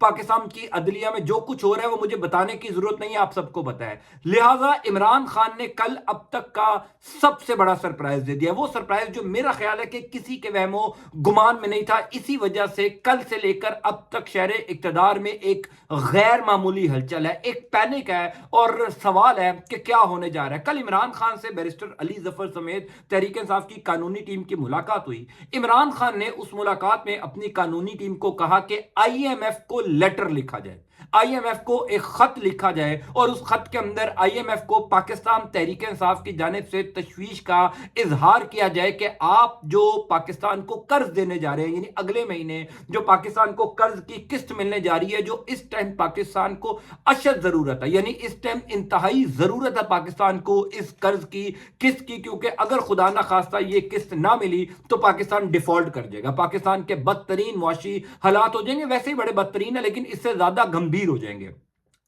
پاکستان کی عدلیہ میں جو کچھ ہو رہا ہے وہ مجھے بتانے کی ضرورت نہیں ہے، آپ سب کو پتا ہے۔ لہٰذا عمران خان نے کل اب تک کا سب سے بڑا سرپرائز دے دیا، وہ سرپرائز جو میرا خیال ہے کہ کسی کے وہم و گمان میں نہیں تھا۔ اسی وجہ سے کل سے لے کر اب تک شہر اقتدار میں ایک غیر معمولی ہلچل ہے، ایک پینک ہے، اور سوال ہے کہ کیا ہونے جا رہا ہے۔ کل عمران خان سے بیرسٹر علی ظفر سمیت تحریک انصاف کی قانونی ٹیم کی ملاقات ہوئی۔ عمران خان نے اس ملاقات میں اپنی قانونی ٹیم کو کہا کہ آئی ایم ایف کو لیٹر لکھا جائے، آئی ایم ایف کو ایک خط لکھا جائے، اور اس خط کے اندر آئی ایم ایف کو پاکستان تحریک انصاف کی جانب سے تشویش کا اظہار کیا جائے کہ آپ جو پاکستان کو قرض دینے جا رہے ہیں، یعنی اگلے مہینے جو پاکستان کو قرض کی قسط ملنے جا رہی ہے، جو اس ٹائم پاکستان کو اشد ضرورت ہے، یعنی اس ٹائم انتہائی ضرورت ہے پاکستان کو اس قرض کی قسط کی، کیونکہ اگر خدا نہ خواستہ یہ قسط نہ ملی تو پاکستان ڈیفالٹ کر جائے گا، پاکستان کے بدترین معاشی حالات ہو جائیں گے، ویسے ہی بڑے بدترین ہیں لیکن اس سے زیادہ گمبھیر ہو جائیں گے۔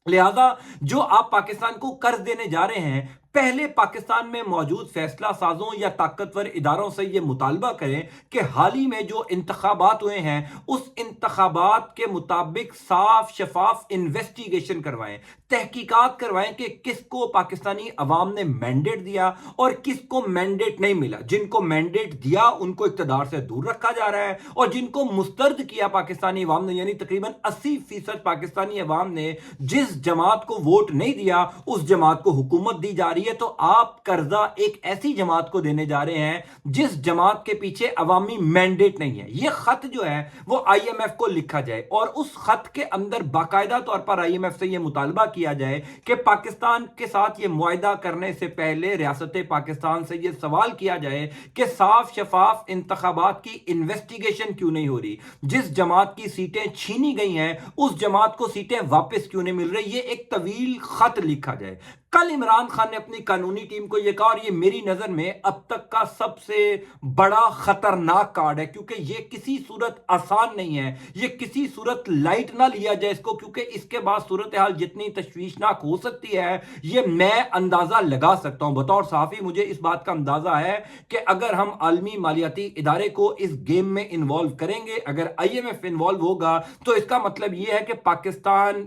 لہذا جو آپ پاکستان کو قرض دینے جا رہے ہیں، پہلے پاکستان میں موجود فیصلہ سازوں یا طاقتور اداروں سے یہ مطالبہ کریں کہ حال ہی میں جو انتخابات ہوئے ہیں اس انتخابات کے مطابق صاف شفاف انویسٹیگیشن کروائیں، تحقیقات کروائیں کہ کس کو پاکستانی عوام نے مینڈیٹ دیا اور کس کو مینڈیٹ نہیں ملا۔ جن کو مینڈیٹ دیا ان کو اقتدار سے دور رکھا جا رہا ہے، اور جن کو مسترد کیا پاکستانی عوام نے، یعنی تقریباً 80% پاکستانی عوام نے جس جماعت کو ووٹ نہیں دیا اس جماعت کو حکومت دی جا رہی ہے۔ تو آپ قرضہ ایک ایسی جماعت کو دینے جا رہے ہیں جس جماعت کے پیچھے عوامی مینڈیٹ نہیں ہے۔ یہ خط جو ہے وہ آئی ایم ایف کو لکھا جائے، اور اس خط کے اندر باقاعدہ طور پر آئی ایم ایف سے یہ مطالبہ کیا جائے کہ پاکستان کے ساتھ یہ معاہدہ کرنے سے پہلے ریاست پاکستان سے یہ سوال کیا جائے کہ صاف شفاف انتخابات کی انویسٹیگیشن کیوں نہیں ہو رہی، جس جماعت کی سیٹیں چھینی گئی ہیں اس جماعت کو سیٹیں واپس کیوں نہیں مل رہی۔ یہ ایک طویل خط لکھا جائے۔ کل عمران خان نے اپنی قانونی ٹیم کو یہ کہا، اور یہ میری نظر میں اب تک کا سب سے بڑا خطرناک کارڈ ہے، کیونکہ یہ کسی صورت آسان نہیں ہے، یہ کسی صورت لائٹ نہ لیا جائے اس کو، کیونکہ اس کے بعد صورتحال جتنی تشویشناک ہو سکتی ہے یہ میں اندازہ لگا سکتا ہوں۔ بطور صحافی مجھے اس بات کا اندازہ ہے کہ اگر ہم عالمی مالیاتی ادارے کو اس گیم میں انوالو کریں گے، اگر آئی ایم ایف انوالو ہوگا، تو اس کا مطلب یہ ہے کہ پاکستان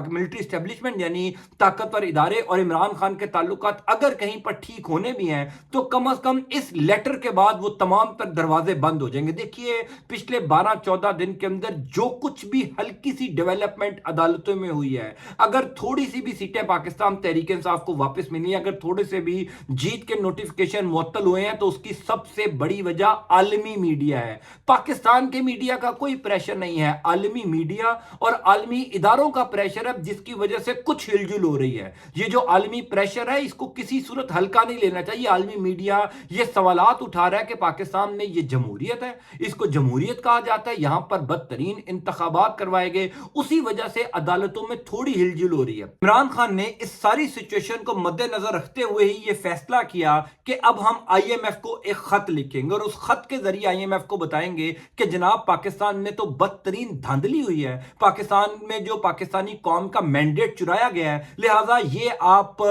ملٹری اسٹیبلشمنٹ یعنی طاقتور ادارے اور عمران خان کے تعلقات اگر کہیں پر ٹھیک ہونے بھی ہیں تو کم از کم اس لیٹر کے بعد وہ تمام تر دروازے بند ہو جائیں گے۔ دیکھیے پچھلے 12-14 دن کے اندر جو کچھ بھی ہلکی سی ڈیولپمنٹ عدالتوں میں ہوئی ہے، اگر تھوڑی سی بھی سیٹیں پاکستان تحریک انصاف کو واپس ملی ہیں، اگر تھوڑے سے بھی جیت کے نوٹیفکیشن معطل ہوئے ہیں، تو اس کی سب سے بڑی وجہ عالمی میڈیا ہے۔ پاکستان کے میڈیا کا کوئی پریشر نہیں ہے، عالمی میڈیا اور عالمی اداروں کا پریشر ہے، جس کی وجہ سے کچھ ہل جل ہو رہی ہے۔ یہ جو عالمی پریشر ہے اس کو کسی صورت ہلکا نہیں لینا چاہیے۔ عالمی میڈیا یہ سوالات اٹھا رہا ہے کہ پاکستان میں یہ جمہوریت ہے، اس کو جمہوریت کہا جاتا ہے، یہاں پر بدترین انتخابات کروائے گئے، اسی وجہ سے عدالتوں میں تھوڑی ہل جل ہو رہی ہے۔ عمران خان نے اس ساری سچویشن کو مد نظر رکھتے ہوئے ہی یہ فیصلہ کیا کہ اب ہم آئی ایم ایف کو ایک خط لکھیں گے، اور اس خط کے ذریعے آئی ایم ایف کو بتائیں گے کہ جناب پاکستان نے تو بدترین دھاندلی ہوئی ہے، پاکستان میں جو پاکستانی قوم کا مینڈیٹ چرایا گیا ہے، لہٰذا یہ آپ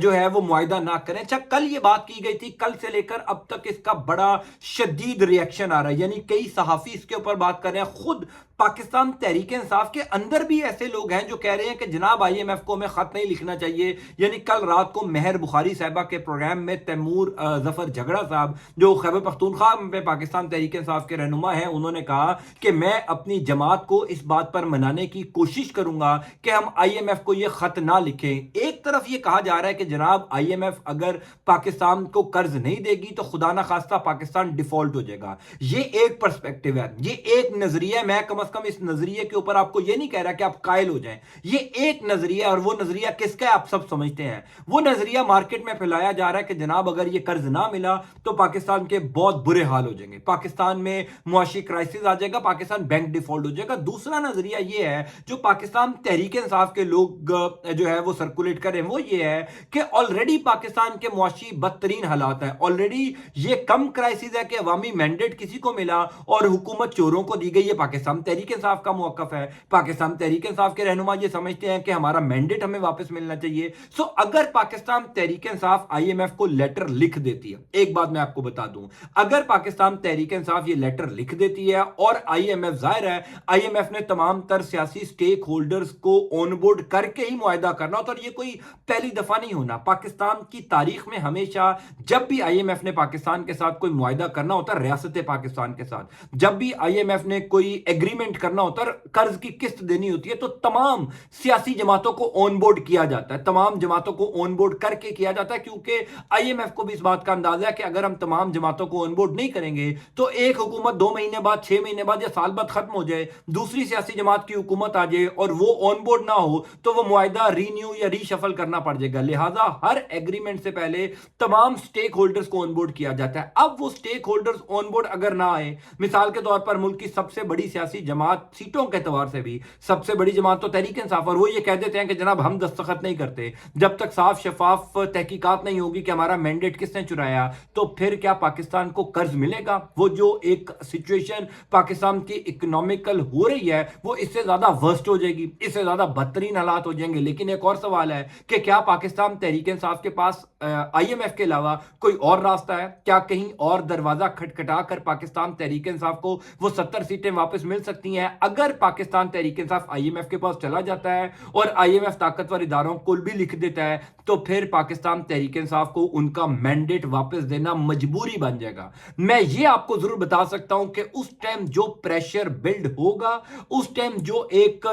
جو ہے وہ معاہدہ نہ کریں۔ اچھا، کل یہ بات کی گئی تھی، کل سے لے کر اب تک اس کا بڑا شدید ریاکشن آ رہا ہے، یعنی کئی صحافی اس کے اوپر بات کر رہے ہیں۔ خود پاکستان تحریک انصاف کے اندر بھی ایسے لوگ ہیں جو کہہ رہے ہیں کہ جناب آئی ایم ایف کو ہمیں خط نہیں لکھنا چاہیے۔ یعنی کل رات کو مہر بخاری صاحبہ کے پروگرام میں تیمور ظفر جھگڑا صاحب جو خیبر پختونخوا میں پاکستان تحریک انصاف کے رہنما ہیں، انہوں نے کہا کہ میں اپنی جماعت کو اس بات پر منانے کی کوشش کروں گا کہ ہم آئی ایم ایف کو یہ خط نہ لکھیں۔ ایک طرف یہ کہا جا رہا ہے کہ جناب آئی ایم ایف اگر پاکستان کو قرض نہیں دے گی تو خدا نہ خواستہ پاکستان ڈیفالٹ ہو جائے گا۔ یہ ایک پرسپیکٹیو ہے، یہ ایک نظریہ ہے، میں کم از کم اس نظریے کے اوپر آپ کو یہ نہیں کہہ رہا کہ آپ قائل ہو جائیں، یہ ایک نظریہ ہے، اور وہ نظریہ کس کا ہے آپ سب سمجھتے ہیں۔ وہ نظریہ مارکیٹ میں پھیلایا جا رہا ہے کہ جناب اگر یہ قرض نہ ملا تو پاکستان کے بہت برے حال ہو جائیں گے، پاکستان میں معاشی کرائسس آ جائے گا، پاکستان بینک ڈیفالٹ ہو جائے گا۔ دوسرا نظریہ یہ ہے جو پاکستان تحریک انصاف کے لوگ جو ہے وہ سرکولیٹ کر رہے ہیں وہ یہ ہے کہ آلریڈی پاکستان کے معاشی بدترین حالات ہیں، آلریڈی یہ کم کرائسس ہے کہ عوامی مینڈیٹ کسی کو ملا اور حکومت چوروں کو دی گئی. یہ پاکستان تحریک انصاف کا موقف ہے. پاکستان تحریک انصاف کے رہنما یہ سمجھتے ہیں کہ ہمارا مینڈیٹ ہمیں واپس ملنا چاہیے. سو اگر Pakistan Tehreek Insaf I am F کو لیٹر لکھ دیتی ہے، ایک بات میں آپ کو بتا دوں، اگر پاکستان تحریک انصاف یہ لیٹر لکھ دیتی ہے اور آئی ایم ایف، ظاہر ہے آئی ایم ایف نے تمام تر سیاسی سٹیک ہولڈرز کو آن بورڈ کر کے ہی معاہدہ کرنا ہوتا، اور یہ کوئی پہلی دفعہ نہیں ہونا. پاکستان کی تاریخ میں ہمیشہ جب بھی آئی ایم ایف نے پاکستان کے ساتھ کوئی معاہدہ کرنا ہوتا ہے، ریاست پاکستان کے ساتھ جب بھی آئی ایم ایف نے کوئی ایگریمنٹ کرنا ہوتا ہے، قرض کی قسط دینی ہوتی ہے، تو تمام سیاسی جماعتوں کو آن بورڈ کیا جاتا ہے، تمام جماعتوں کو آن بورڈ کر کے کیا جاتا ہے، کیونکہ آئی ایم ایف کو بھی اس بات کا اندازہ ہے کہ اگر ہم تمام جماعتوں کو آن بورڈ نہیں کریں گے تو ایک حکومت 2 مہینے بعد، 6 مہینے بعد یا سال بعد ختم ہو جائے، دوسری سیاسی جماعت کی حکومت آ جائے اور وہ آن بورڈ نہ ہو تو وہ معاہدہ رینیو یا ری شفل کرنا پڑ جائے گا. لہٰذا ہر ایگریمنٹ سے پہلے تمام سٹیک ہولڈرز کو آن بورڈ کیا جاتا ہے. اب وہ سٹیک ہولڈرز آن بورڈ اگر نہ آئے، مثال کے طور پر ملک کی سب سے بڑی سیاسی جماعت سیٹوں کے اعتبار سے بھی سب سے بڑی جماعت تو تحریک انصاف، اور وہ یہ کہہ دیتے ہیں کہ جناب ہم دستخط نہیں کرتے جب تک صاف شفاف تحقیقات نہیں ہوگی کہ ہمارا مینڈیٹ کس نے چرایا، تو پھر کیا پاکستان کو قرض ملے گا؟ وہ جو ایک سچویشن پاکستان کی اکنامیکل ہو رہی ہے وہ اس سے زیادہ ورسٹ ہو جائے گی، اس سے زیادہ بدترین حالات ہو جائیں گے. لیکن ایک اور سوال ہے کہ کیا پاکستان تحریک انصاف کے پاس آئی ایم ایف کے علاوہ کوئی اور راستہ ہے؟ کیا کہیں اور دروازہ کھٹکھٹا کر پاکستان تحریک انصاف کو وہ 70 سیٹیں واپس مل سکتی ہیں؟ اگر Pakistan Tehreek Insaf I am F کے پاس چلا جاتا ہے اور آئی ایم ایف طاقتور اداروں کو بھی لکھ دیتا ہے تو پھر پاکستان تحریک انصاف کو ان کا مینڈیٹ واپس دینا مجبوری بن جائے گا. میں یہ آپ کو ضرور بتا سکتا ہوں کہ اس ٹائم جو پریشر بلڈ ہوگا، اس ٹائم جو ایک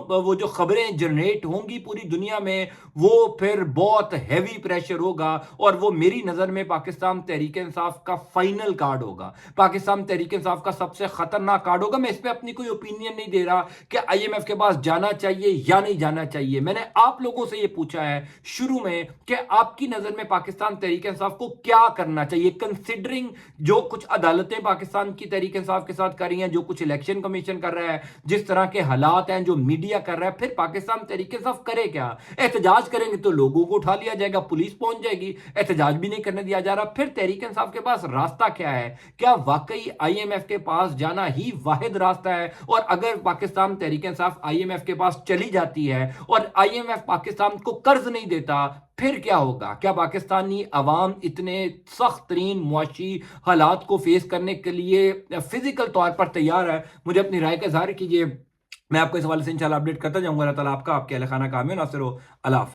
وہ جو خبریں جنریٹ ہوں گی پوری دنیا میں، وہ پھر بہت ہیوی پریشر ہوگا، اور وہ میری نظر میں پاکستان تحریک انصاف کا فائنل کارڈ ہوگا، پاکستان تحریک انصاف کا سب سے خطرناک کارڈ ہوگا. میں اس پہ اپنی کوئی اوپینین نہیں دے رہا کہ آئی ایم ایف کے پاس جانا چاہیے یا نہیں جانا چاہیے. میں نے آپ لوگوں سے یہ پوچھا ہے شروع میں کہ آپ کی نظر میں پاکستان تحریک انصاف کو کیا کرنا چاہیے، کنسیڈرنگ جو کچھ عدالتیں پاکستان کی تحریک انصاف کے ساتھ کر رہی ہیں، جو کچھ الیکشن کمیشن کر رہا ہے، جس طرح کے حالات ہیں، جو میڈیا کر رہا ہے. پھر پاکستان تحریک انصاف کرے کیا؟ احتجاج کریں گے تو لوگوں کو اٹھا لیا جائے گا، پولیس پہنچ جائے گی، احتجاج بھی نہیں کرنے دیا جا رہا. پھر تحریک انصاف کے پاس راستہ کیا ہے؟ کیا واقعی آئی ایم ایف کے پاس جانا ہی واحد راستہ ہے؟ اور اگر Pakistan Tehreek Insaf I am F کے پاس چلی جاتی ہے اور آئی ایم ایف پاکستان کو قرض نہیں دیتا، پھر کیا ہوگا؟ کیا پاکستانی عوام اتنے سخت ترین معاشی حالات کو فیس کرنے کے لیے فزیکل طور پر تیار ہے؟ مجھے اپنی رائے کا اظہار کیجیے. میں آپ کو اس حوالے سے انشاءاللہ اپڈیٹ کرتا جاؤں گا. اللہ تعالیٰ آپ کا، آپ کے اہل خانہ کا حامی و ناصر ہو. اللہ حافظ.